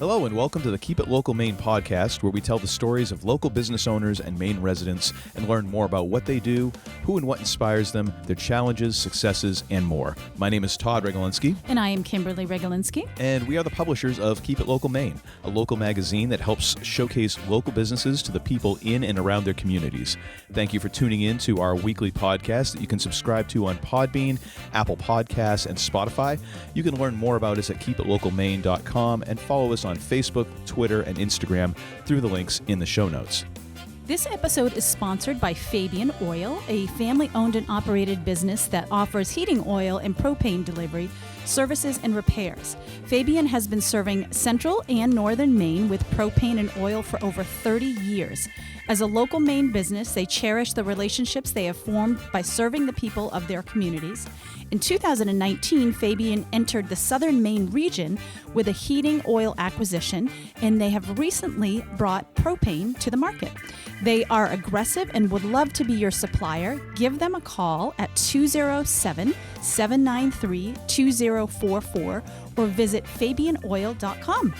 Hello and welcome to the Keep It Local Maine podcast, where we tell the stories of local business owners and Maine residents and learn more about what they do, who and what inspires them, their challenges, successes, and more. My name is Todd Regalinski. And I am Kimberly Regalinski. And we are the publishers of Keep It Local Maine, a local magazine that helps showcase local businesses to the people in and around their communities. Thank you for tuning in to our weekly podcast that you can subscribe to on Podbean, Apple Podcasts, and Spotify. You can learn more about us at keepitlocalmaine.com and follow us on Facebook, Twitter, and Instagram through the links in the show notes. This episode is sponsored by Fabian Oil, a family-owned and operated business that offers heating oil and propane delivery, services, and repairs. Fabian has been serving central and northern Maine with propane and oil for over 30 years. As a local Maine business, they cherish the relationships they have formed by serving the people of their communities. In 2019, Fabian entered the southern Maine region with a heating oil acquisition, and they have recently brought propane to the market. They are aggressive and would love to be your supplier. Give them a call at 207-793-2044 or visit fabianoil.com.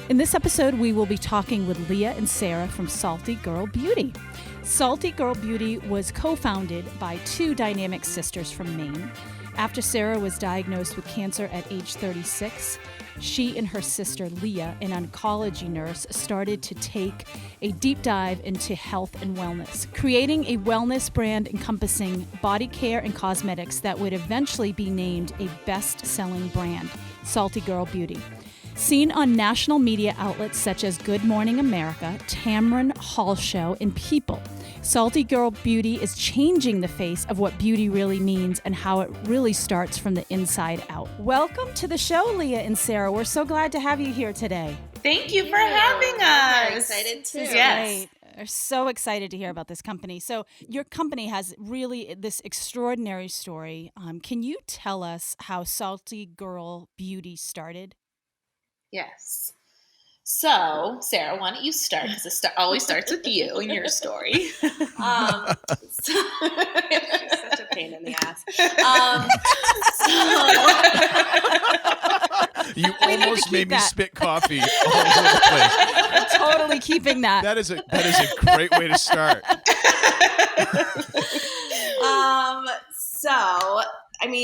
In this episode, we will be talking with Leah and Sarah from SaltyGirl Beauty. SaltyGirl Beauty was co-founded by two dynamic sisters from Maine. After Sarah was diagnosed with cancer at age 36, she and her sister Leah, an oncology nurse, started to take a deep dive into health and wellness, creating a wellness brand encompassing body care and cosmetics that would eventually be named a best-selling brand, SaltyGirl Beauty. Seen on national media outlets such as Good Morning America, Tamron, Hall Show, and People, SaltyGirl Beauty is changing the face of what beauty really means and how it really starts from the inside out. Welcome to the show, Leah and Sarah. We're so glad to have you here today. Thank you for having us. We're excited too. Yes. We're so excited to hear about this company. So your company has really this extraordinary story. Can you tell us how SaltyGirl Beauty started? Yes. So, Sarah, why don't you start? Because it always starts with you and your story. She's such a pain in the ass. You almost made me spit coffee all over the place. I'm totally keeping that. That is a great way to start.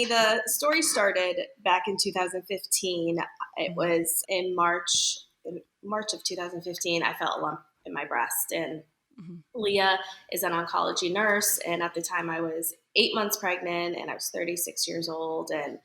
The story started back in 2015. It was in March of 2015. I felt a lump in my breast, and Leah is an oncology nurse. And at the time I was 8 months pregnant and I was 36 years old, and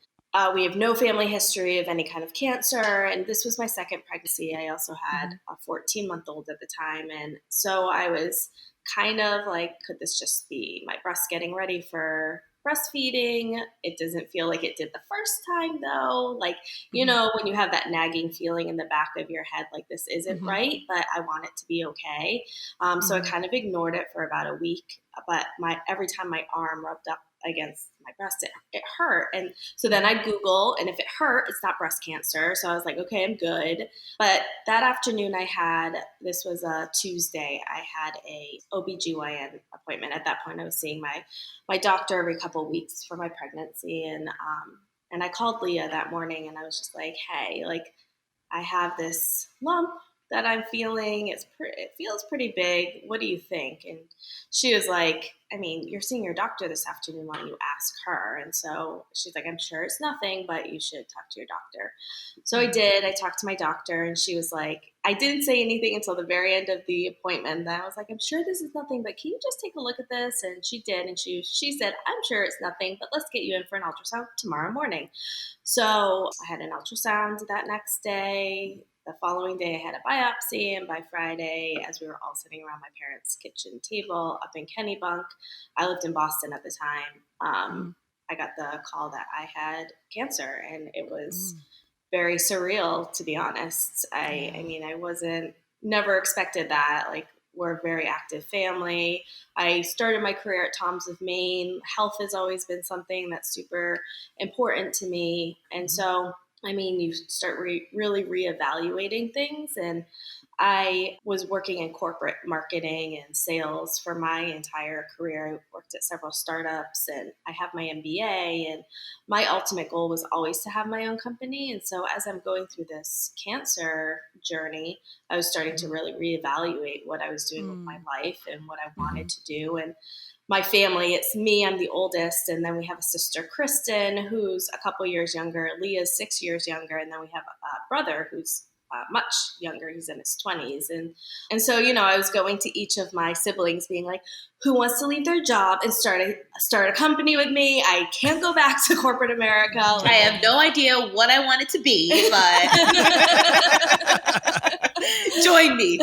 we have no family history of any kind of cancer. And this was my second pregnancy. I also had a 14-month-old at the time. And so I was kind of like, could this just be my breast getting ready for breastfeeding? It doesn't feel like it did the first time though. Like, when you have that nagging feeling in the back of your head, like this isn't right, but I want it to be okay. So I kind of ignored it for about a week, but every time my arm rubbed up against my breast, it hurt. And so then I'd Google, and if it hurt, it's not breast cancer. So I was like, okay, I'm good. But that afternoon this was a Tuesday, I had a OBGYN appointment. At that point, I was seeing my doctor every couple of weeks for my pregnancy. And I called Leah that morning and I was just like, hey, like I have this lump that I'm feeling. It feels pretty big. What do you think? And she was like, you're seeing your doctor this afternoon. Why don't you ask her? And so she's like, I'm sure it's nothing, but you should talk to your doctor. So I did. I talked to my doctor, and she was like, I didn't say anything until the very end of the appointment. And I was like, I'm sure this is nothing, but can you just take a look at this? And she did. And she said, I'm sure it's nothing, but let's get you in for an ultrasound tomorrow morning. So I had an ultrasound that next day. The following day, I had a biopsy, and by Friday, as we were all sitting around my parents' kitchen table up in Kennebunk, I lived in Boston at the time, I got the call that I had cancer, and it was very surreal, to be honest. I never expected that. Like, we're a very active family. I started my career at Tom's of Maine. Health has always been something that's super important to me, and so you start really reevaluating things. And I was working in corporate marketing and sales for my entire career. I worked at several startups and I have my MBA, and my ultimate goal was always to have my own company. And so as I'm going through this cancer journey, I was starting to really reevaluate what I was doing with my life and what I wanted to do. And my family, it's me, I'm the oldest, and then we have a sister, Kristen, who's a couple years younger. Leah's 6 years younger, and then we have a brother who's much younger. He's in his 20s. And so, I was going to each of my siblings being like, who wants to leave their job and start a company with me? I can't go back to corporate America. I have no idea what I want it to be, but join me.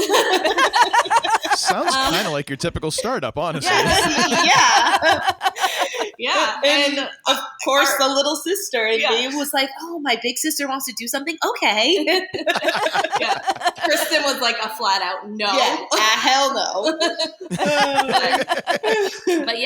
Sounds kind of like your typical startup, honestly. Yeah. And of course, the little sister in me was like, oh, my big sister wants to do something? Okay. Kristen was like a flat out no. Hell no. But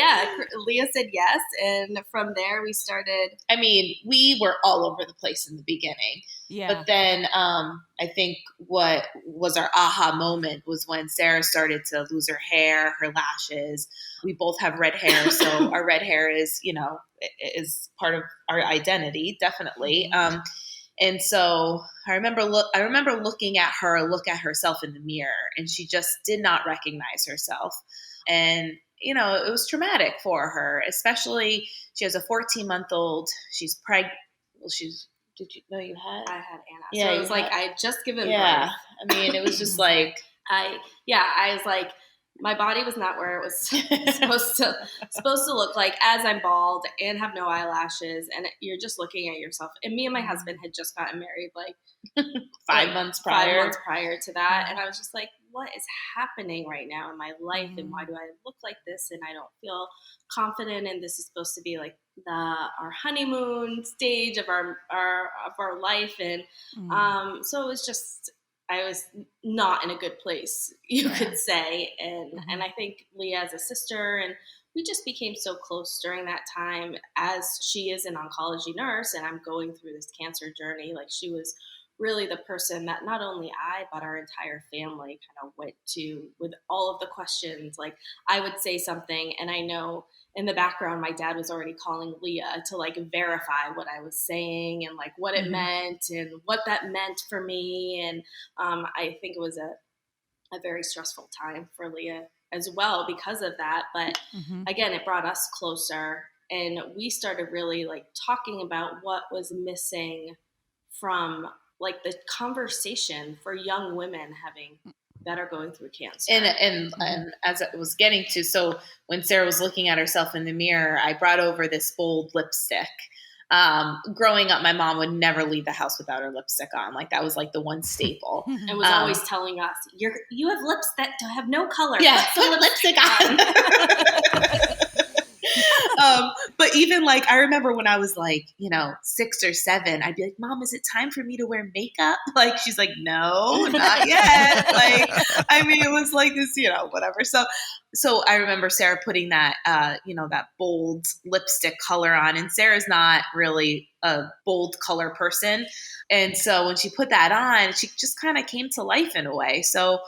Leah said yes. And from there we started. I mean, we were all over the place in the beginning. Yeah. But then I think what was our aha moment was when Sarah started to lose her hair, her lashes. We both have red hair, so our red hair is is part of our identity, definitely. And so I remember looking at her look at herself in the mirror, and she just did not recognize herself. And it was traumatic for her, especially she has a 14-month-old. She's pregnant. Well, did you know you had? I had Anna. Yeah, so it was like I had just given birth. I mean, it was just like I was like, my body was not where it was supposed to look like, as I'm bald and have no eyelashes, and you're just looking at yourself. And me and my husband had just gotten married like 5 months prior. 5 months prior to that, and I was just like, what is happening right now in my life, and why do I look like this, and I don't feel confident, and this is supposed to be like our honeymoon stage of our life, and so it was just, I was not in a good place, you could say, and I think Leah as a sister, and we just became so close during that time, as she is an oncology nurse and I'm going through this cancer journey. Like, she was really the person that not only I, but our entire family kind of went to with all of the questions. Like, I would say something, and I know in the background, my dad was already calling Leah to like verify what I was saying and like what it meant and what that meant for me. And I think it was a very stressful time for Leah as well because of that. But again, it brought us closer, and we started really like talking about what was missing from like the conversation for young women that are going through cancer. And as I was getting to, so when Sarah was looking at herself in the mirror, I brought over this bold lipstick. Growing up, my mom would never leave the house without her lipstick on. Like, that was like the one staple. And was always telling us, you have lips that have no color. Yeah, put lipstick on. But even like, I remember when I was like, 6 or 7, I'd be like, Mom, is it time for me to wear makeup? Like, she's like, no, not yet. Like, I mean, it was like this, whatever. So I remember Sarah putting that, that bold lipstick color on, and Sarah's not really a bold color person. And so when she put that on, she just kind of came to life in a way. So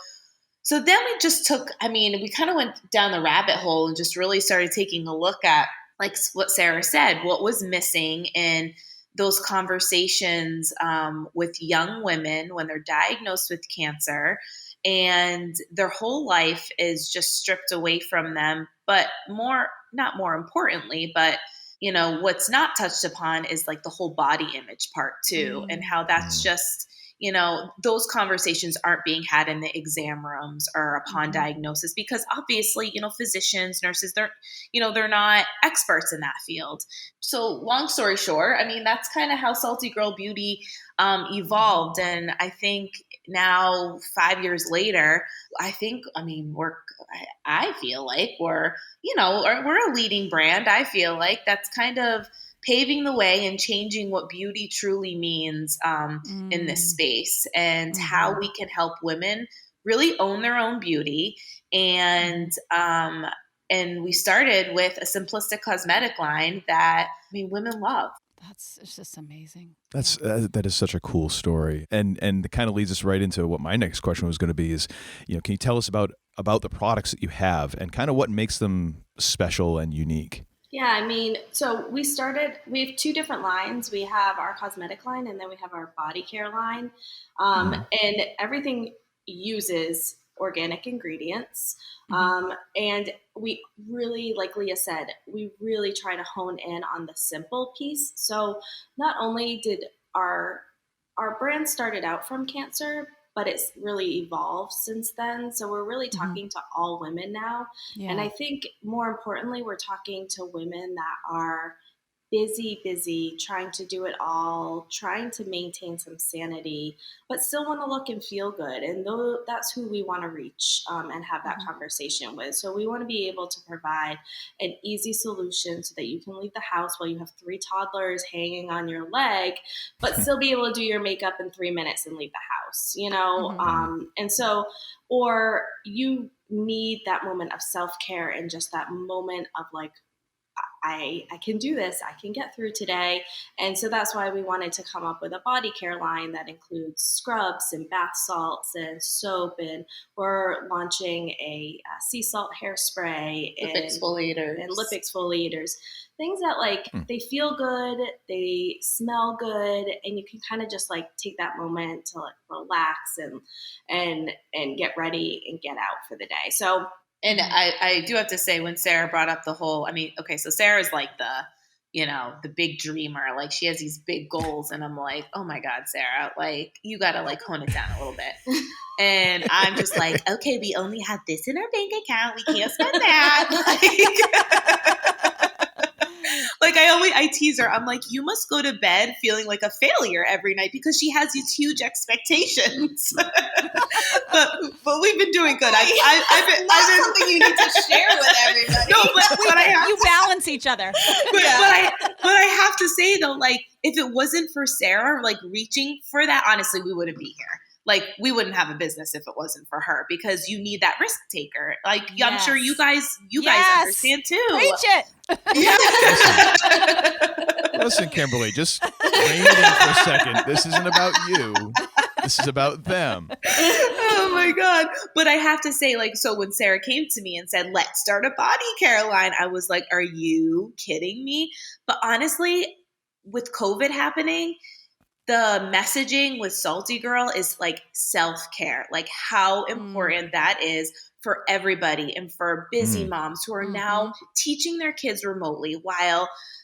then we just we kind of went down the rabbit hole and just really started taking a look at, like what Sarah said, what was missing in those conversations with young women when they're diagnosed with cancer and their whole life is just stripped away from them. But not more importantly, but what's not touched upon is like the whole body image part too, and how that's just, those conversations aren't being had in the exam rooms or upon diagnosis, because obviously, physicians, nurses, they're not experts in that field. So long story short, that's kind of how SaltyGirl Beauty evolved. And I think now 5 years later, I feel like we're a leading brand. I feel like that's kind of paving the way and changing what beauty truly means in this space, and how we can help women really own their own beauty. And we started with a simplistic cosmetic line that women love. It's just amazing. That is such a cool story, and it kind of leads us right into what my next question was going to be. Is, can you tell us about the products that you have and kind of what makes them special and unique? Yeah, so we have two different lines. We have our cosmetic line, and then we have our body care line, and everything uses organic ingredients. And we really, like Leah said, we really try to hone in on the simple piece. So not only did our brand started out from cancer, but it's really evolved since then. So we're really talking to all women now. Yeah. And I think more importantly, we're talking to women that are busy, trying to do it all, trying to maintain some sanity, but still want to look and feel good. And that's who we want to reach and have that conversation with. So we want to be able to provide an easy solution so that you can leave the house while you have 3 toddlers hanging on your leg, but still be able to do your makeup in 3 minutes and leave the house, and so, or you need that moment of self-care and just that moment of like, I can do this. I can get through today. And so that's why we wanted to come up with a body care line that includes scrubs and bath salts and soap. And we're launching a sea salt hairspray Lip exfoliators. And lip exfoliators. Things that they feel good, they smell good, and you can kind of just take that moment to relax and get ready and get out for the day. So. And I do have to say, when Sarah brought up the whole, so Sarah's like the big dreamer. Like, she has these big goals, and I'm like, oh my God, Sarah, you got to hone it down a little bit. And I'm just like, okay, we only have this in our bank account. We can't spend that. I tease her. I'm like, you must go to bed feeling like a failure every night because she has these huge expectations. but we've been doing good. I've been something you need to share with everybody. No, but you balance each other. But I have to say though, if it wasn't for Sarah, reaching for that, honestly, we wouldn't be here. We wouldn't have a business if it wasn't for her, because you need that risk taker. I'm sure you guys understand too. Preach it. Listen, Kimberly, just rein it in for a second. This isn't about you. This is about them. Oh my God. But I have to say, so when Sarah came to me and said, let's start a body care line, I was like, are you kidding me? But honestly, with COVID happening, the messaging with SaltyGirl is self-care, how important that is for everybody, and for busy moms who are now teaching their kids remotely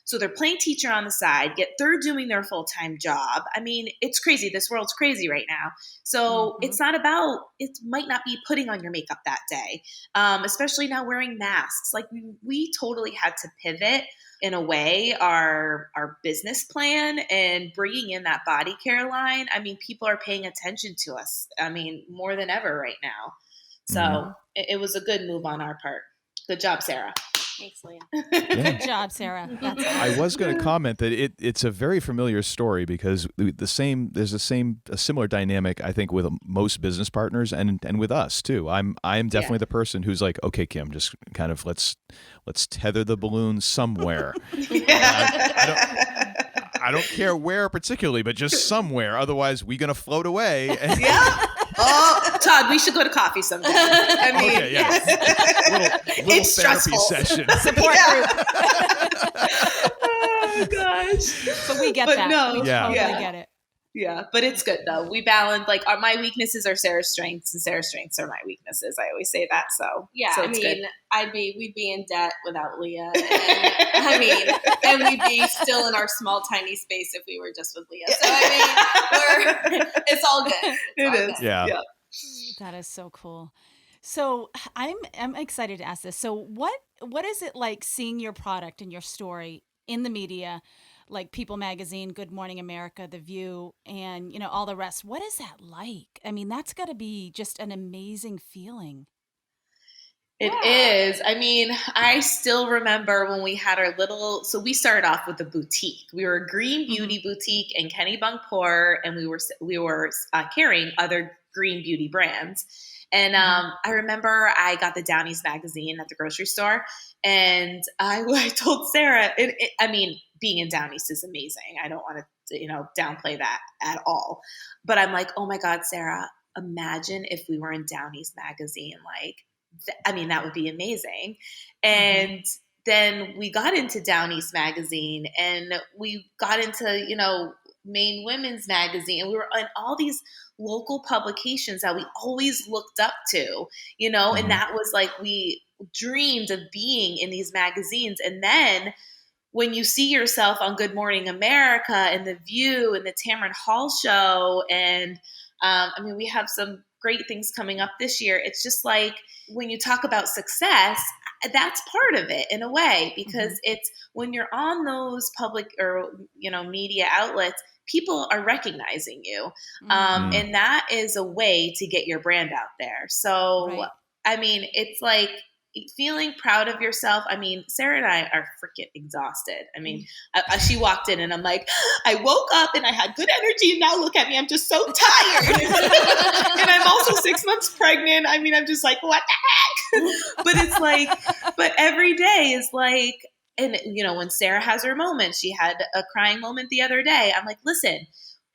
so they're playing teacher on the side, yet they're doing their full-time job. It's crazy. This world's crazy right now. So it's not about, it might not be putting on your makeup that day, especially now wearing masks. We totally had to pivot in a way our business plan, and bringing in that body care line. People are paying attention to us. More than ever right now. So it was a good move on our part. Good job, Sarah. Thanks, Leah. Good job, Sarah. That's awesome. I was going to comment that it's a very familiar story, because there's a similar dynamic, I think, with most business partners and with us too. I am definitely the person who's like, okay, Kim, just kind of let's tether the balloon somewhere. I don't care where particularly, but just somewhere. Otherwise, we're going to float away. Yeah. Oh, Todd, we should go to coffee someday. Okay, yeah. Little it's therapy stressful. session. Support group. Oh gosh. But we get that. No, we totally get it. Yeah, but it's good though. We balance, my weaknesses are Sarah's strengths, and Sarah's strengths are my weaknesses. I always say that. So yeah, so it's good. we'd be in debt without Leah, and we'd be still in our small tiny space if we were just with Leah. So it's all good. It is. Yeah. That is so cool. So I'm excited to ask this. So what is it like seeing your product and your story in the media, like People Magazine, Good Morning America, The View, and all the rest? What is that like? That's got to be just an amazing feeling. It is. I still remember when we had our so we started off with a boutique. We were a green beauty boutique in Kennebunkport, and we were carrying other green beauty brands. And I remember I got the Downies magazine at the grocery store, and I told Sarah, I mean, being in Downies is amazing. I don't want to, downplay that at all. But I'm like, oh my God, Sarah, imagine if we were in Downies magazine. Like, that would be amazing. And then we got into Downies magazine, and we got into, Maine Women's magazine, and we were on all these local publications that we always looked up to, and that was like, we dreamed of being in these magazines. And then when you see yourself on Good Morning America and The View and the Tamron Hall show, and we have some great things coming up this year. It's just like, when you talk about success, that's part of it in a way, because it's when you're on those public or, media outlets, people are recognizing you. And that is a way to get your brand out there. So, it's like feeling proud of yourself. Sarah and I are freaking exhausted. She walked in and I'm like, I woke up and I had good energy, and now look at me, I'm just so tired. And I'm also 6 months pregnant. I'm just like, what the heck? But it's like, but every day is like, and when Sarah has her moment, she had a crying moment the other day. I'm like, listen,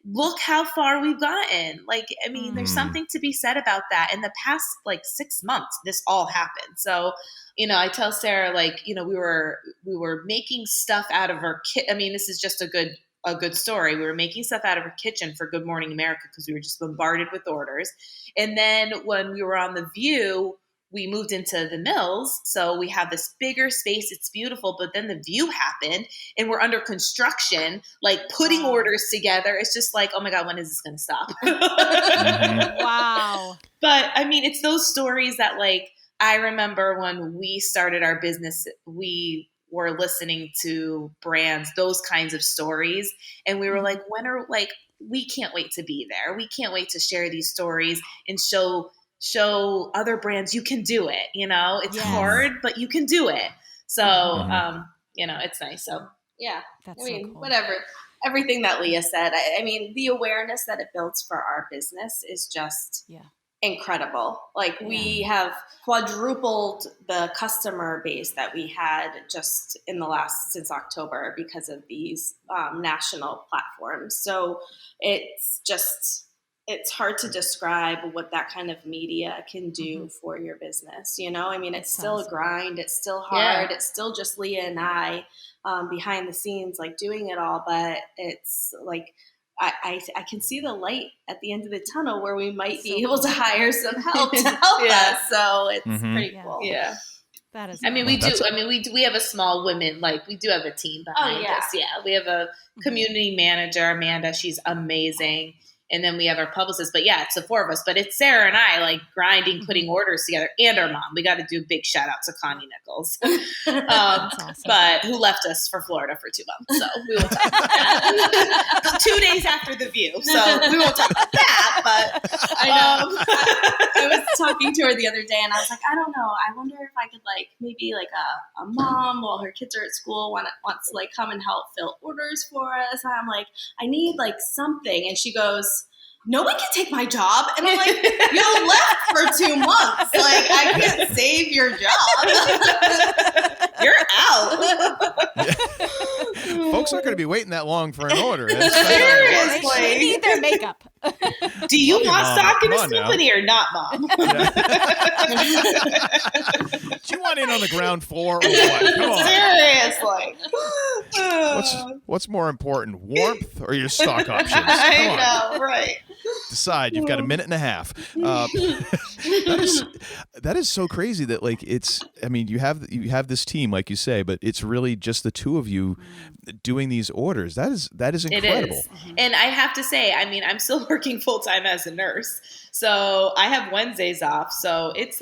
look how far we've gotten. Like, there's something to be said about that. In the past, 6 months, this all happened. So, I tell Sarah, we were making stuff out of her this is just a good story. We were making stuff out of her kitchen for Good Morning America because we were just bombarded with orders. And then when we were on The View, we moved into the Mills. So we have this bigger space. It's beautiful. But then The View happened, and we're under construction, putting orders together. It's just like, oh my God, when is this going to stop? Wow. But it's those stories that I remember when we started our business, we were listening to brands, those kinds of stories. And we were like, we can't wait to be there. We can't wait to share these stories and show other brands you can do it. It's hard, but you can do it. So, it's nice. So yeah, that's so cool. Whatever, everything that Leah said, the awareness that it builds for our business is just incredible. We have quadrupled the customer base that we had just since October because of these national platforms. So it's hard to describe what that kind of media can do for your business. It's still a grind. It's still hard. It's still just Leah and I behind the scenes, doing it all. But it's I can see the light at the end of the tunnel where we might be able to hire some help to help us. So it's pretty cool. Yeah. That is. We have a small women, we do have a team behind us. Yeah. We have a community manager, Amanda. She's amazing. And then we have our publicist, but it's the four of us. But it's Sarah and I grinding, putting orders together, and our mom. We got to do a big shout out to Connie Nichols, awesome. But who left us for Florida for 2 months. So we won't talk about that. 2 days after The View, so we won't talk about that. But I know. I was talking to her the other day, and I was like, I don't know. I wonder if I could maybe a mom while her kids are at school wants to come and help fill orders for us. And I'm like, I need something, and she goes, no one can take my job. And I'm like, you left for 2 months. I can't save your job. You're out. Folks aren't going to be waiting that long for an order. Seriously. They need their makeup. Do you want stock in a symphony or not, Mom? Do you want in on the ground floor or what? Come on. Seriously. What's more important, warmth or your stock options? I know, right. Decide. You've got a minute and a half. That is so crazy that it's. You have this team, like you say, but it's really just the two of you doing these orders. That is incredible. It is. And I have to say, I'm still working full time as a nurse, so I have Wednesdays off. So it's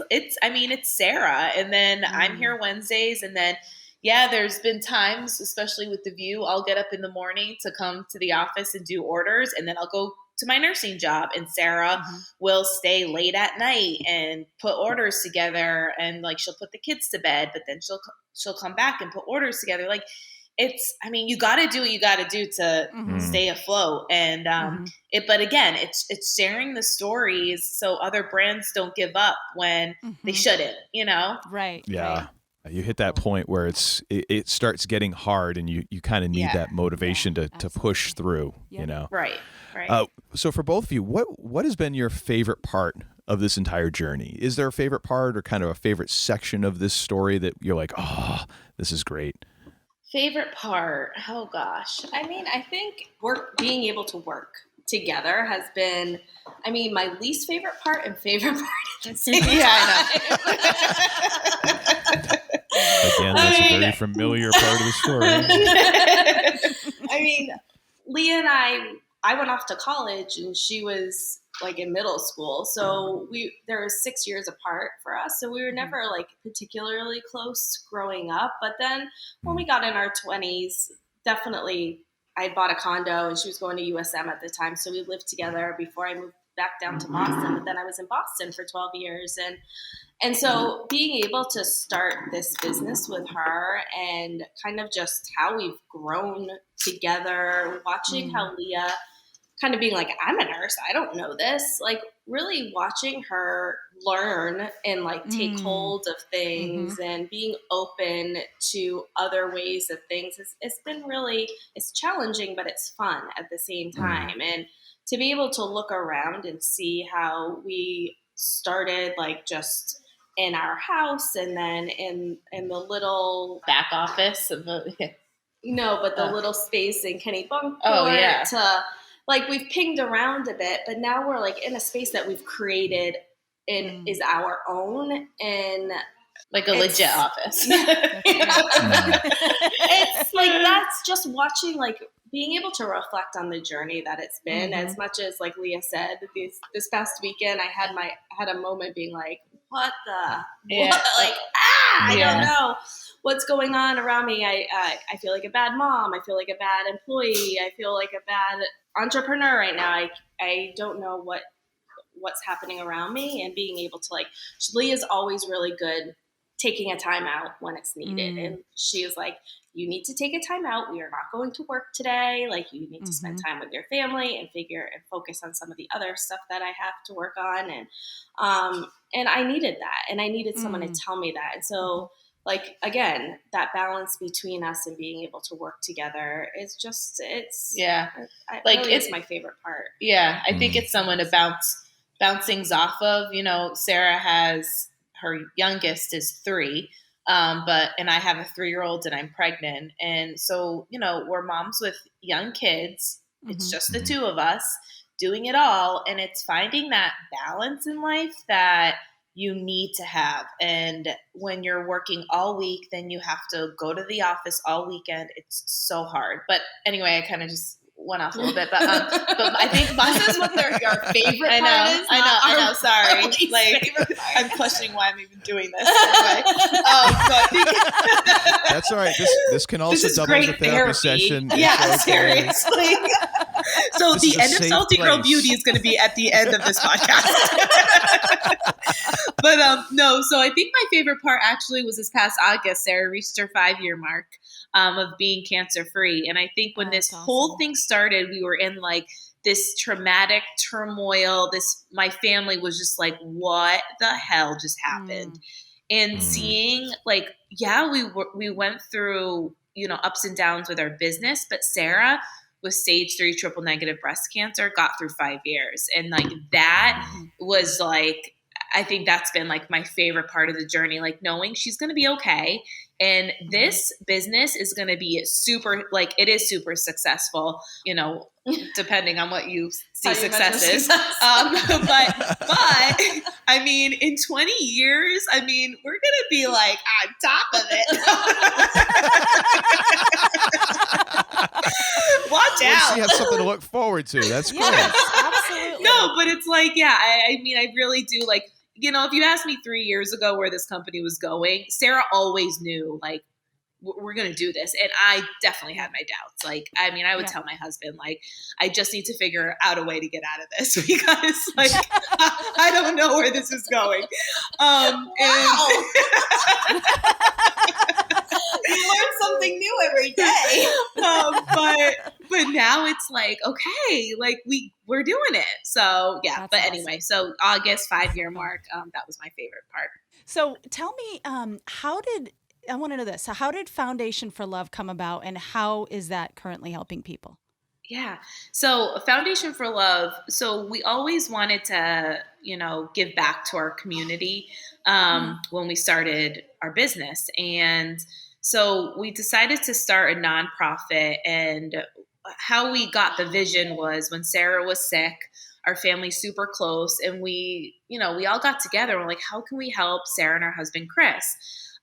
Sarah, and then I'm here Wednesdays, and then. Yeah, there's been times, especially with The View, I'll get up in the morning to come to the office and do orders, and then I'll go to my nursing job, and Sarah will stay late at night and put orders together, and she'll put the kids to bed, but then she'll come back and put orders together. I mean, you got to do what you got to do to stay afloat. And but again, it's sharing the stories so other brands don't give up when they shouldn't, you know? Right. Yeah. Right. You hit that point where it starts getting hard, and you kind of need that motivation to push through, you know? Right. So for both of you, what has been your favorite part of this entire journey? Is there a favorite part or kind of a favorite section of this story that you're like, oh, this is great? Favorite part? Oh gosh. I mean, I think being able to work together has been, I mean, my least favorite part and favorite part at the same time. I know. Again, that's a very familiar part of the story. I mean, Leah and I went off to college and she was like in middle school. So there was 6 years apart for us. So we were never like particularly close growing up. But then when we got in our 20s, definitely I bought a condo and she was going to USM at the time. So we lived together before I moved back down to Boston. But then I was in Boston for 12 years. And so being able to start this business with her and kind of just how we've grown together, watching how Leah kind of being like, I'm a nurse, I don't know this, like really watching her learn and like take hold of things and being open to other ways of things. It's been really, it's challenging, but it's fun at the same time. And to be able to look around and see how we started like just in our house and then in the little Back office of but the little space in Kennebunkport to like we've pinged around a bit, but now we're like in a space that we've created and is our own and like a legit office. It's like that's just watching like being able to reflect on the journey that it's been as much as like Leah said this past weekend I had a moment being like what the what? Like I don't know what's going on around me. I feel like a bad mom, I feel like a bad employee, I feel like a bad entrepreneur right now. I don't know what's happening around me, and being able to like Leah's always really good taking a time out when it's needed. And she was like, you need to take a time out. We are not going to work today. Like you need to spend time with your family and focus on some of the other stuff that I have to work on. And I needed that. And I needed someone to tell me that. And so like, again, that balance between us and being able to work together is just, it's my favorite part. Yeah. I think it's someone to bounce things off of. You know, Sarah has, her youngest is 3, and I have a 3-year-old and I'm pregnant. And so, you know, we're moms with young kids. It's just the two of us doing it all. And it's finding that balance in life that you need to have. And when you're working all week, then you have to go to the office all weekend. It's so hard. But anyway, I kind of just went off a little bit, but I think this is what your favorite part is. I know. Sorry, like I'm questioning why I'm even doing this. Anyway, that's all right. This can also double as a therapy session. Yeah, seriously. So the end of SaltyGirl Beauty is going to be at the end of this podcast. But no, so I think my favorite part actually was this past August. Sarah reached her 5-year mark of being cancer free, and I think when this whole thing started, we were in like this traumatic turmoil. My family was just like, what the hell just happened? And seeing like, we went through, you know, ups and downs with our business, but Sarah with stage 3 triple negative breast cancer got through 5 years. And like, that was like, I think that's been like my favorite part of the journey, like knowing she's going to be okay. And this business is going to be super, like it is super successful, you know, depending on what you see success is. But I mean, in 20 years, I mean, we're going to be like on top of it. Watch out. You have something to look forward to. That's great. Absolutely. No, but it's like, I mean, I really do like, you know, if you asked me 3 years ago where this company was going, Sarah always knew, like, we're going to do this. And I definitely had my doubts. Like, I mean, I would tell my husband, like, I just need to figure out a way to get out of this because, like, I don't know where this is going. You learn something new every day. but now it's like, okay, like we're doing it. So yeah, That's but awesome. anyway, so August 5-year mark, that was my favorite part. So tell me, I want to know this. So how did Foundation for Love come about, and how is that currently helping people? Yeah. So Foundation for Love. So we always wanted to, give back to our community when we started our business. And so we decided to start a nonprofit. And how we got the vision was when Sarah was sick, our family's super close. And we all got together. And we're like, how can we help Sarah and her husband, Chris?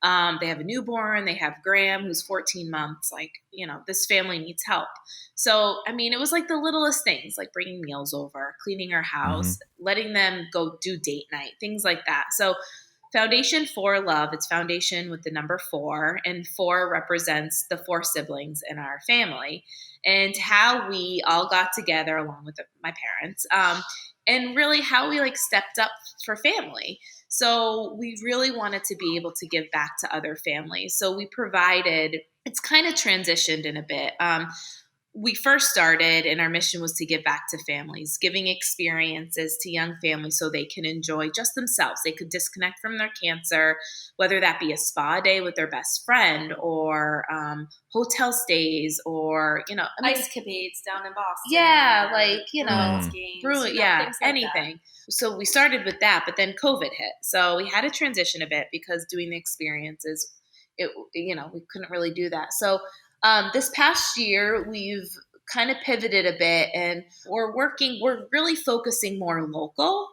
They have a newborn. They have Graham, who's 14 months. Like, this family needs help. So, I mean, it was like the littlest things, like bringing meals over, cleaning our house, letting them go do date night, things like that. So Foundation for Love, it's foundation with the number 4, and 4 represents the 4 siblings in our family, and how we all got together along with my parents, and really how we like stepped up for family. So we really wanted to be able to give back to other families. So we provided, it's kind of transitioned in a bit. We first started, and our mission was to give back to families, giving experiences to young families so they can enjoy just themselves. They could disconnect from their cancer, whether that be a spa day with their best friend, or hotel stays, or, ice capades down in Boston. Yeah, games, yeah, things like anything. So we started with that, but then COVID hit. So we had to transition a bit because doing the experiences, we couldn't really do that. So this past year, we've kind of pivoted a bit, and we're really focusing more local.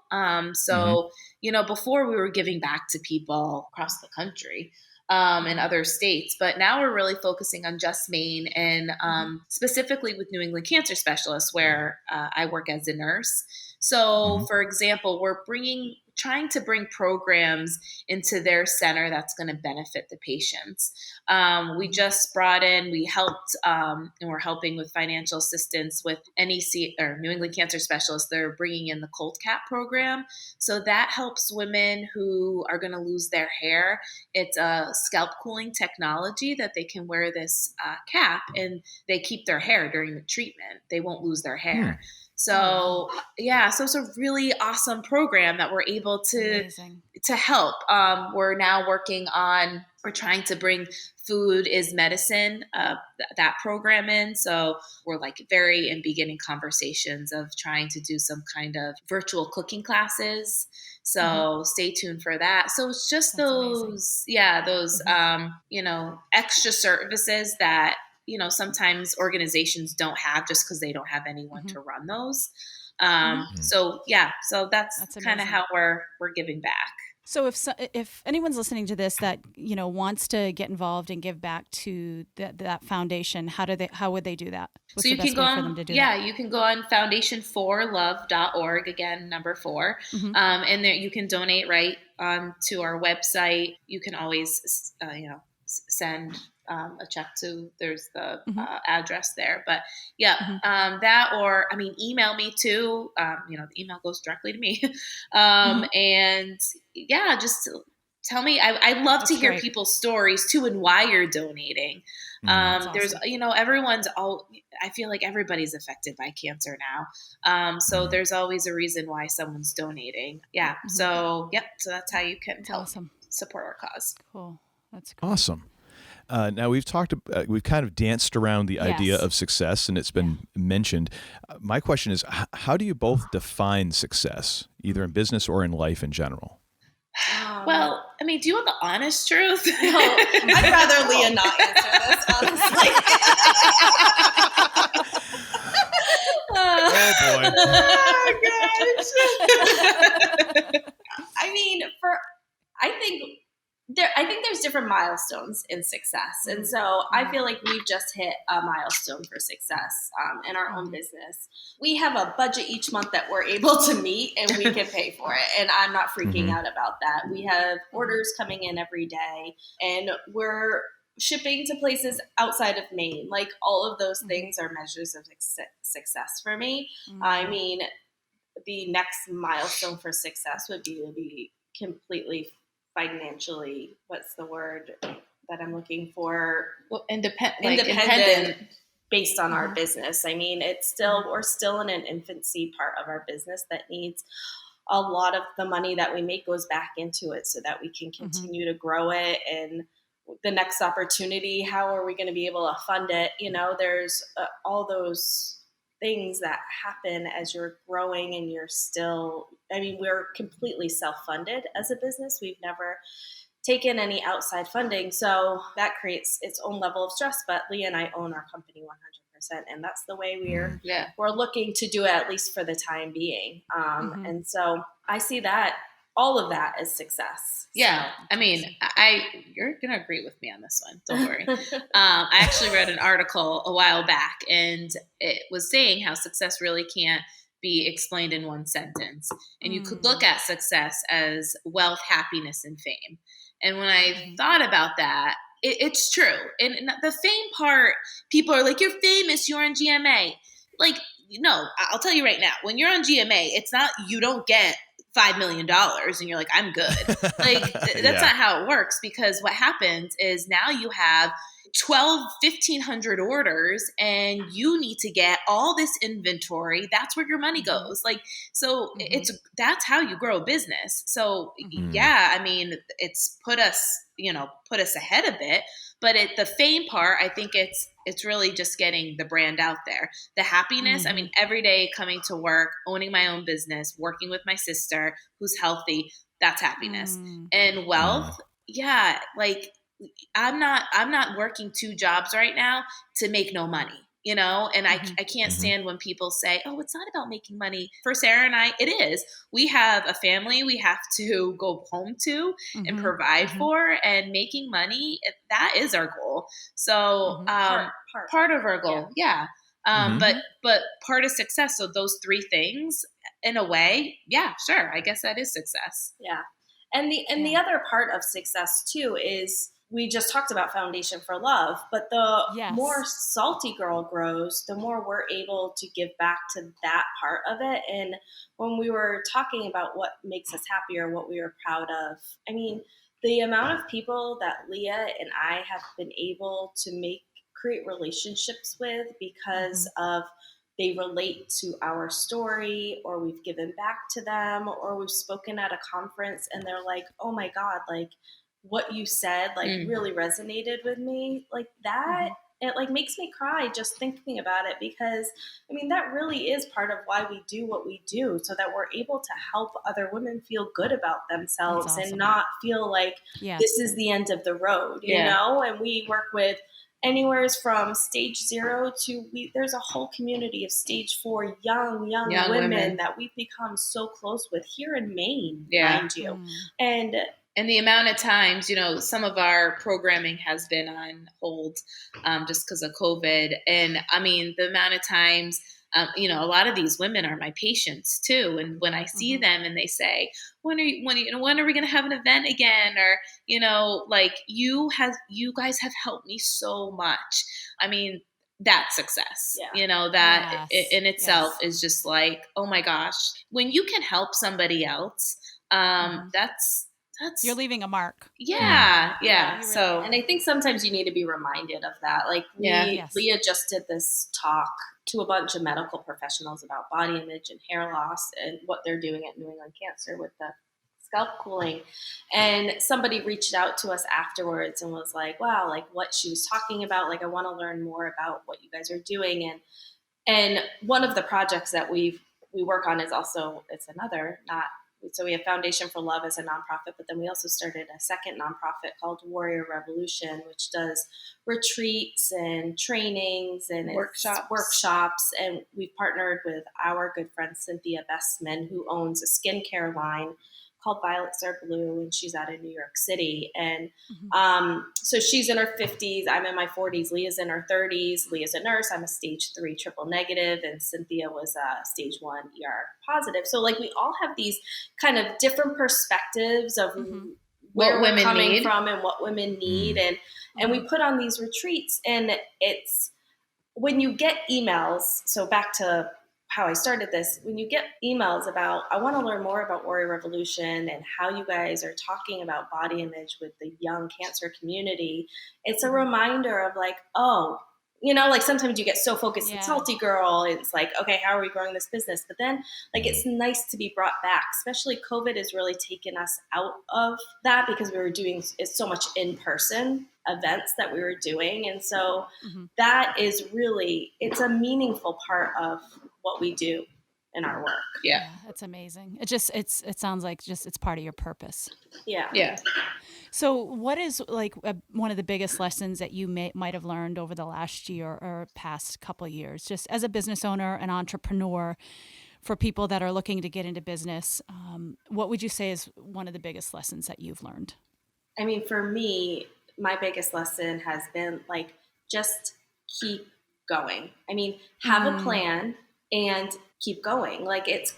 Before we were giving back to people across the country and other states, but now we're really focusing on just Maine, and specifically with New England Cancer Specialists, where I work as a nurse. So, for example, we're trying to bring programs into their center that's going to benefit the patients. We just we helped, and we're helping with financial assistance with NEC, or New England Cancer Specialists. They're bringing in the cold cap program. So that helps women who are going to lose their hair. It's a scalp cooling technology that they can wear this cap, and they keep their hair during the treatment. They won't lose their hair. So so it's a really awesome program that we're able to help. We're now we're trying to bring Food is Medicine, that program in. So we're like very in beginning conversations of trying to do some kind of virtual cooking classes. So stay tuned for that. So it's just those extra services that sometimes organizations don't have, just because they don't have anyone to run those. So that's kind of how we're giving back. So if anyone's listening to this that wants to get involved and give back to that foundation, how would they do that? What's so you the best can go way on, for them to do that? you can go on foundationforlove.org, again, number 4. And there you can donate right to our website. You can always send a check to, there's the address there, but that, or email me too. The email goes directly to me. And just tell me. I love to hear people's stories too, and why you're donating. There's everyone's I feel like everybody's affected by cancer now. So there's always a reason why someone's donating. So that's how you can help support our cause. Cool. That's cool. Awesome. Now we've kind of danced around the idea of success, and it's been mentioned. My question is, how do you both define success, either in business or in life in general? Well, do you want the honest truth? No, I'd rather Leah not answer this, honestly. Oh boy. Oh gosh. I think there's different milestones in success. And so I feel like we've just hit a milestone for success in our own business. We have a budget each month that we're able to meet, and we can pay for it. And I'm not freaking out about that. We have orders coming in every day, and we're shipping to places outside of Maine. Like, all of those things are measures of success for me. The next milestone for success would be to be completely financially, what's the word that I'm looking for? Well, independent. based on our business. I mean, we're still in an infancy part of our business that needs a lot of the money that we make goes back into it so that we can continue to grow it. And the next opportunity, how are we going to be able to fund it? You know, there's all those things that happen as you're growing and you're still, I mean, we're completely self-funded as a business. We've never taken any outside funding. So that creates its own level of stress, but Leah and I own our company 100%. And that's the way we're looking to do it, at least for the time being. And so I see that all of that as success. Yeah. So. I mean, you're going to agree with me on this one. Don't worry. I actually read an article a while back, and it was saying how success really can't be explained in one sentence. And you could look at success as wealth, happiness, and fame. And when I thought about that, it's true. And the fame part, people are like, you're famous, you're on GMA. Like, no, I'll tell you right now, when you're on GMA, it's not, you don't get $5 million and you're like, I'm good. Like, that's not how it works, because what happens is now you have 1,500 orders and you need to get all this inventory. That's where your money goes. Like, so that's how you grow a business. So yeah, I mean, it's put us ahead a bit, but the fame part, I think it's really just getting the brand out there. The happiness, I mean, every day coming to work, owning my own business, working with my sister who's healthy, that's happiness. And wealth, like, I'm not working 2 jobs right now to make no money, you know? And I can't stand when people say, oh, it's not about making money. For Sarah and I, it is. We have a family we have to go home to and provide for, and making money, that is our goal. So part of our goal. Yeah. But part of success. So those 3 things, in a way, yeah, sure. I guess that is success. Yeah. And the other part of success too is, we just talked about Foundation for Love, but the more Salty Girl grows, the more we're able to give back to that part of it. And when we were talking about what makes us happy or what we were proud of, I mean, the amount of people that Leah and I have been able to create relationships with because of they relate to our story, or we've given back to them, or we've spoken at a conference and they're like, oh my God, like, what you said, like, really resonated with me. Like that, it like makes me cry just thinking about it, because I mean, that really is part of why we do what we do, so that we're able to help other women feel good about themselves and not feel like this is the end of the road, you know? And we work with anywhere from stage 0 to there's a whole community of stage 4 young women that we've become so close with here in Maine, mind you. And the amount of times, you know, some of our programming has been on hold just because of COVID. And I mean, the amount of times, you know, a lot of these women are my patients too. And when I see them and they say, when are we going to have an event again? Or, you know, like, you guys have helped me so much. I mean, that's success, you know, that in itself is just like, oh my gosh, when you can help somebody else, that's, you're leaving a mark. Yeah. So, and I think sometimes you need to be reminded of that. Like, Leah just did this talk to a bunch of medical professionals about body image and hair loss and what they're doing at New England Cancer with the scalp cooling. And somebody reached out to us afterwards and was like, wow, like what she was talking about, like, I want to learn more about what you guys are doing. And one of the projects that we work on is also, so we have Foundation for Love as a nonprofit, but then we also started a second nonprofit called Warrior Revolution, which does retreats and trainings and workshops. And we've partnered with our good friend Cynthia Bestman, who owns a skincare line called Violets Are Blue, and she's out of New York City. And so she's in her 50s, I'm in my 40s, Leah's in her 30s. Leah's a nurse, I'm a stage 3 triple negative, and Cynthia was a stage 1 ER positive. So like, we all have these kind of different perspectives of where we're coming from and what women need. And we put on these retreats, and it's when you get emails, so back to how I started this, when you get emails about, I want to learn more about Warrior Revolution and how you guys are talking about body image with the young cancer community, it's a reminder of like, oh, you know, like sometimes you get so focused Yeah. on SaltyGirl, and it's like, okay, how are we growing this business? But then like, it's nice to be brought back, especially COVID has really taken us out of that because we were doing so much in-person events that we were doing. And so that is really, it's a meaningful part of what we do in our work. Yeah. That's amazing. It sounds like it's part of your purpose. Yeah. Yeah. So what is like one of the biggest lessons that you might have learned over the last year or past couple of years, just as a business owner, an entrepreneur, for people that are looking to get into business? What would you say is one of the biggest lessons that you've learned? I mean, for me, my biggest lesson has been like, just keep going. I mean, have a plan and keep going. Like it's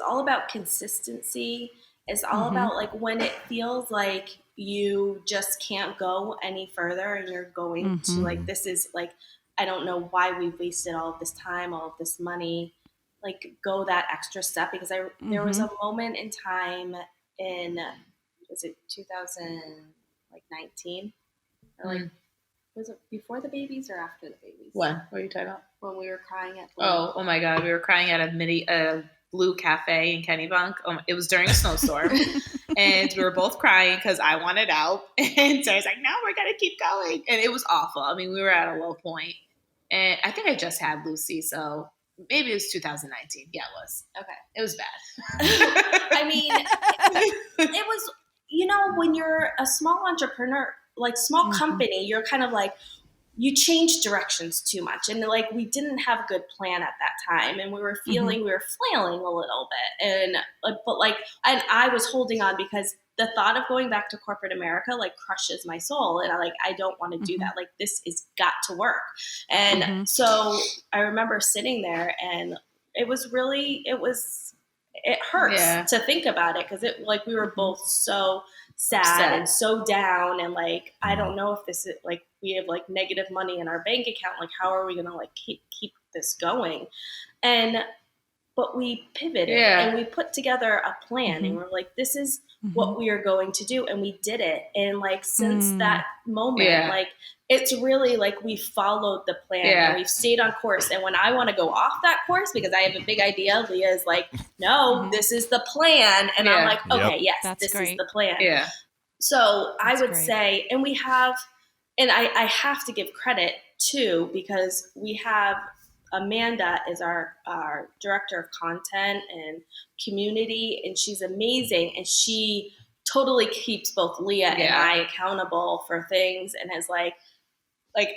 all about consistency. It's all about like when it feels like you just can't go any further and you're going to like, this is like, I don't know why we've wasted all of this time, all of this money, like go that extra step. Because there was a moment in time in, was it 2019? Or like, was it before the babies or after the babies? When? What are you talking about? When we were crying at Blue. Oh my God. We were crying at a Blue Cafe in Kennebunk. It was during a snowstorm. And we were both crying because I wanted out. And so I was like, no, we're going to keep going. And it was awful. I mean, we were at a low point. And I think I just had Lucy. So maybe it was 2019. Yeah, it was. Okay. It was bad. I mean, it was, you know, when you're a small entrepreneur, like small company, you're kind of like, you change directions too much. And like, we didn't have a good plan at that time. And we were feeling, we were flailing a little bit. And I was holding on because the thought of going back to corporate America, like crushes my soul. And I don't want to do that. Like this is got to work. And so I remember sitting there and it hurts to think about it. Cause we were both so sad and so down. And like, I don't know if this is like, we have like negative money in our bank account. Like, how are we going to like keep this going? But we pivoted and we put together a plan and we're like, this is what we are going to do. And we did it. And like, since that moment, like, it's really like we followed the plan and we've stayed on course. And when I want to go off that course, because I have a big idea, Leah is like, no, this is the plan. And I'm like, okay, yes, this is the plan. Yeah. So I would say, and we have, and I have to give credit too, because we have Amanda is our director of content and community, and she's amazing. And she totally keeps both Leah and I accountable for things, and has like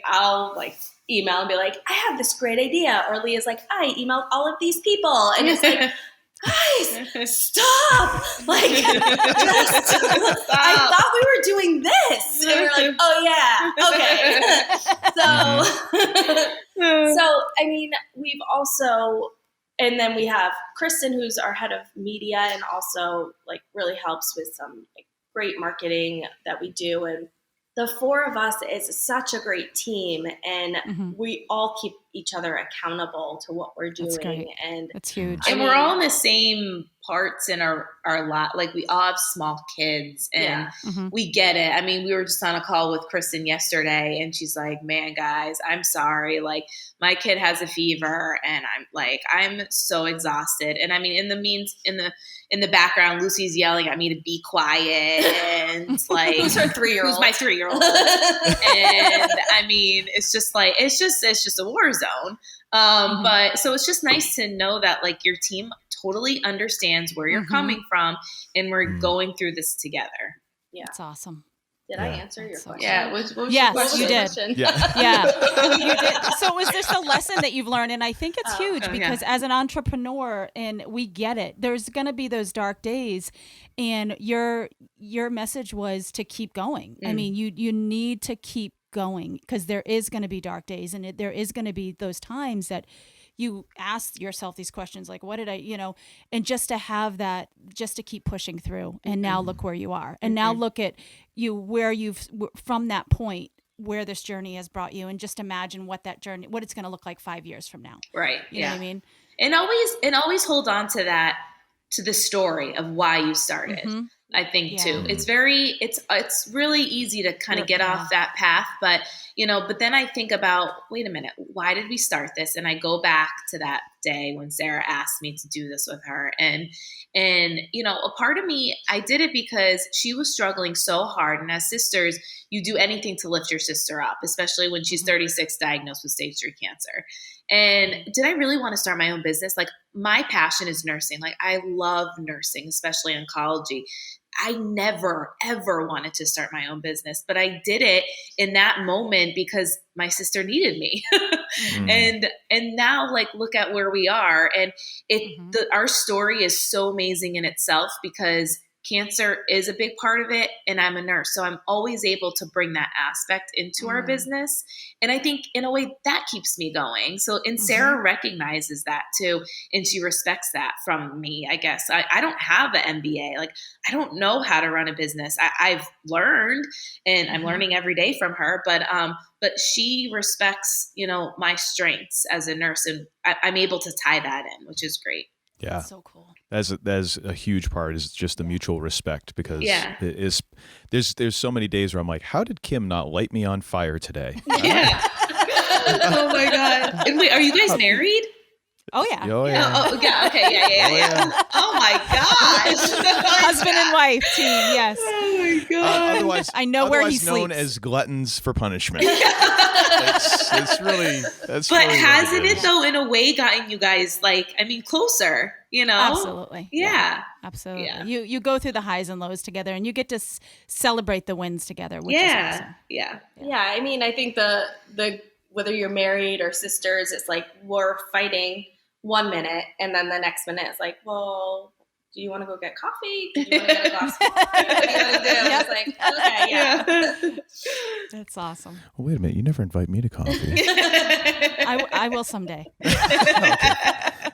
I'll like email and be like, I have this great idea. Or Leah's like, I emailed all of these people. And it's like, guys, stop. Like, I thought we were doing this. And we're like, oh yeah. Okay. So, I mean, we've also, and then we have Kristen, who's our head of media and also like really helps with some like great marketing that we do. And the four of us is such a great team, and we all keep each other accountable to what we're doing. That's great. And that's huge. And we're all in the same parts in our lot. Like we all have small kids and we get it. I mean, we were just on a call with Kristen yesterday and she's like, man, guys, I'm sorry. Like my kid has a fever and I'm so exhausted. And I mean, in the background, Lucy's yelling at me to be quiet. And like, who's her 3-year-old? Who's my 3-year-old? And I mean, it's just a war zone. But so it's just nice to know that like your team totally understands where you're coming from and we're going through this together. Yeah. That's awesome. Did I answer your question? Yeah. What was yes, your question? you did. Question? Yeah. You did. So was this a lesson that you've learned? And I think it's huge because as an entrepreneur, and we get it, there's going to be those dark days, and your message was to keep going. I mean, you need to keep going because there is going to be dark days, and there is going to be those times that you ask yourself these questions like, what did I, and just to have that, just to keep pushing through. And now look where you are. And now look at you, where you've, from that point, where this journey has brought you, and just imagine what it's going to look like 5 years from now. Right. You know what I mean? And always hold on to that to the story of why you started. Mm-hmm. I think Yeah. too. It's really easy to kind of get off that path, but but then I think about, wait a minute, why did we start this? And I go back to that day when Sarah asked me to do this with her. And a part of me, I did it because she was struggling so hard. And as sisters, you do anything to lift your sister up, especially when she's 36, diagnosed with stage 3 cancer. And did I really want to start my own business? Like, my passion is nursing. Like, I love nursing, especially oncology. I never, ever wanted to start my own business, but I did it in that moment because my sister needed me. And now, like, look at where we are. And our story is so amazing in itself because cancer is a big part of it. And I'm a nurse. So I'm always able to bring that aspect into our business. And I think in a way that keeps me going. So, and Sarah recognizes that too. And she respects that from me, I guess. I don't have an MBA. Like, I don't know how to run a business. I've learned, and I'm learning every day from her, but she respects, my strengths as a nurse, and I'm able to tie that in, which is great. Yeah. That's so cool. That's a huge part, is just the mutual respect, because there's so many days where I'm like, how did Kim not light me on fire today? Yeah. Oh my God. And wait, are you guys married? Oh yeah. Oh yeah. Oh yeah. Okay. Yeah. Oh my gosh. Husband and wife team. Yes. Oh my God. Otherwise, I know where he known sleeps. as gluttons for punishment. It's really. That's. But really hasn't what it though, in a way, gotten you guys closer? Absolutely. Yeah. Absolutely. Yeah. You go through the highs and lows together, and you get to celebrate the wins together, which is awesome. Yeah. I mean, I think the whether you're married or sisters, it's like we're fighting 1 minute, and then the next minute it's like, well, do you want to go get coffee? Do you want to get a glass of water? What do you want to do? Yep. It's like, okay, yeah. That's awesome. Well, wait a minute. You never invite me to coffee. I will someday. Okay.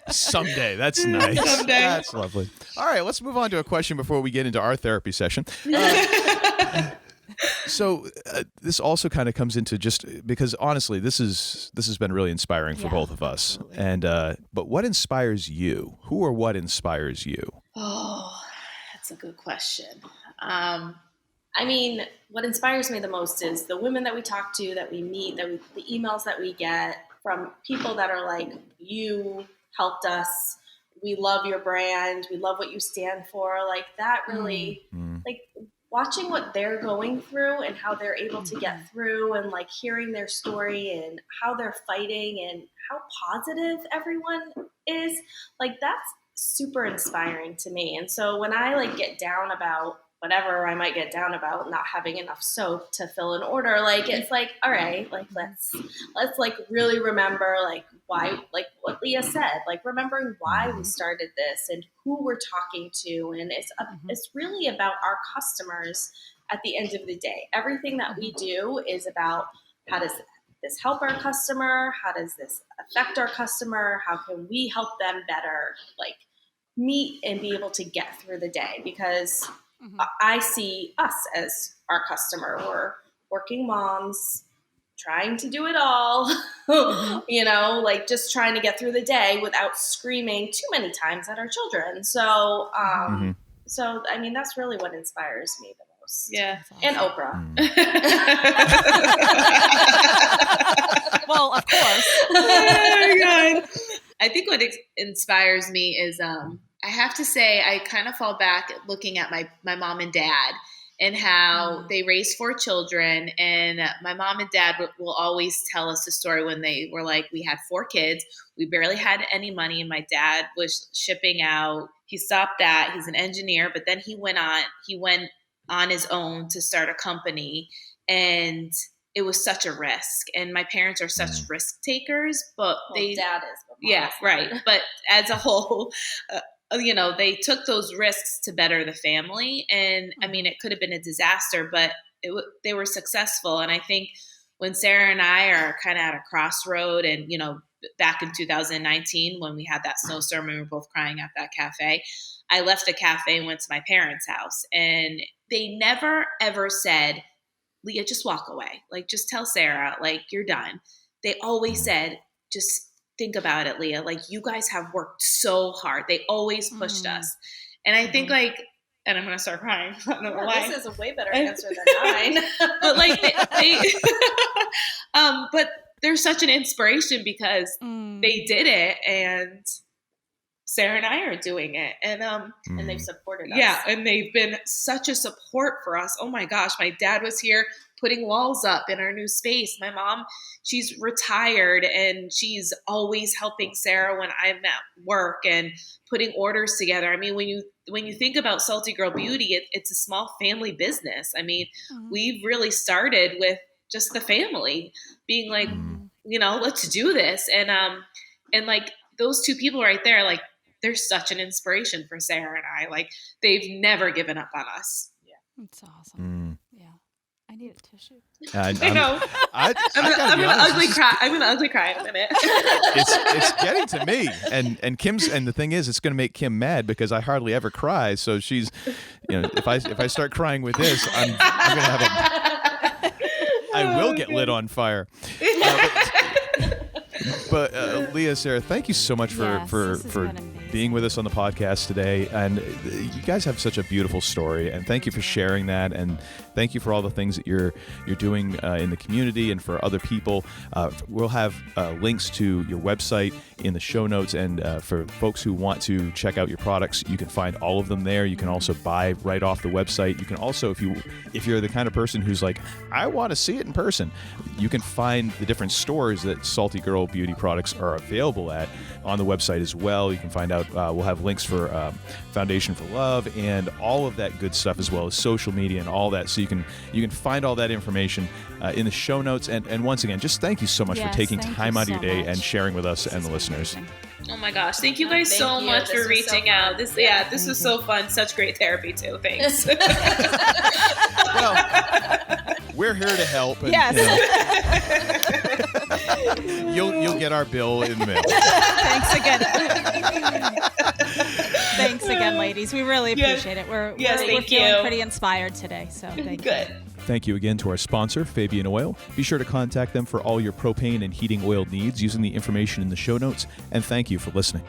Someday. That's nice. Someday. That's lovely. All right, let's move on to a question before we get into our therapy session. So this also kind of comes into, just because honestly, this has been really inspiring for both of us. Absolutely. And but what inspires you? Who or what inspires you? Oh, that's a good question. I mean, what inspires me the most is the women that we talk to, that we meet, the emails that we get from people that are like, you helped us. We love your brand. We love what you stand for. Like, that really, like, watching what they're going through and how they're able to get through, and like hearing their story and how they're fighting and how positive everyone is, like, that's super inspiring to me. And so when I like get down about whatever I might get down about, not having enough soap to fill an order, like, it's like, all right, like, let's like really remember like why, like what Leah said, like remembering why we started this and who we're talking to. And it's really about our customers at the end of the day. Everything that we do is about, how does this help our customer? How does this affect our customer? How can we help them better, like, meet and be able to get through the day? Because I see us as our customer. We're working moms trying to do it all, like just trying to get through the day without screaming too many times at our children. So, so I mean, that's really what inspires me the most. Yeah. Awesome. And Oprah. Well, of course. Oh my God. I think what inspires me is, I have to say, I kind of fall back looking at my mom and dad and how they raised 4 children. And my mom and dad will always tell us the story when they were like, we had 4 kids. We barely had any money. And my dad was shipping out. He stopped that. He's an engineer, but then he went on his own to start a company. And it was such a risk. And my parents are such risk takers, but dad is. But yeah, right. But as a whole, they took those risks to better the family. And I mean, it could have been a disaster, but they were successful. And I think when Sarah and I are kind of at a crossroad, and, back in 2019, when we had that snowstorm and we were both crying at that cafe, I left the cafe and went to my parents' house, and they never, ever said, Leah, just walk away. Like, just tell Sarah, like, you're done. They always said, just think about it, Leah, like you guys have worked so hard. They always pushed us. And I think like, and I'm going to start crying. I don't know why. This is a way better answer than mine. But like they but they're such an inspiration because they did it, and Sarah and I are doing it, and they've supported us. Yeah, and they've been such a support for us. Oh my gosh, my dad was here putting walls up in our new space. My mom, she's retired, and she's always helping Sarah when I'm at work and putting orders together. I mean, when you think about SaltyGirl Beauty, it's a small family business. I mean, we've really started with just the family being like, you know, let's do this, and like those two people right there, like they're such an inspiration for Sarah and I. Like they've never given up on us. Yeah, it's awesome. Yeah. I need a tissue. I know. I'm gonna ugly cry. I'm gonna ugly cry in a minute. It's getting to me, and Kim's, and the thing is, it's going to make Kim mad because I hardly ever cry. So she's, you know, if I start crying with this, I'm gonna have I will get lit on fire. But Leah, Sarah, thank you so much for being with us on the podcast today. And you guys have such a beautiful story, and thank you for sharing that, and thank you for all the things that you're doing in the community and for other people. We'll have links to your website in the show notes, and for folks who want to check out your products, you can find all of them there. You can also buy right off the website. You can also, if you're the kind of person who's like, I want to see it in person, you can find the different stores that SaltyGirl Beauty products are available at on the website as well. You can find out, we'll have links for Foundation for Love and all of that good stuff, as well as social media and all that. So you can find all that information in the show notes. And once again, just thank you so much for taking time out of your day and sharing with us and the listeners. Oh my gosh. Thank you guys so much for reaching out. This was so fun. Such great therapy too. Thanks. Well, we're here to help. And, you'll get our bill in the mail. Thanks again. Thanks again, ladies. We really appreciate it. We're feeling pretty inspired today. So thank you. Thank you again to our sponsor, Fabian Oil. Be sure to contact them for all your propane and heating oil needs using the information in the show notes. And thank you for listening.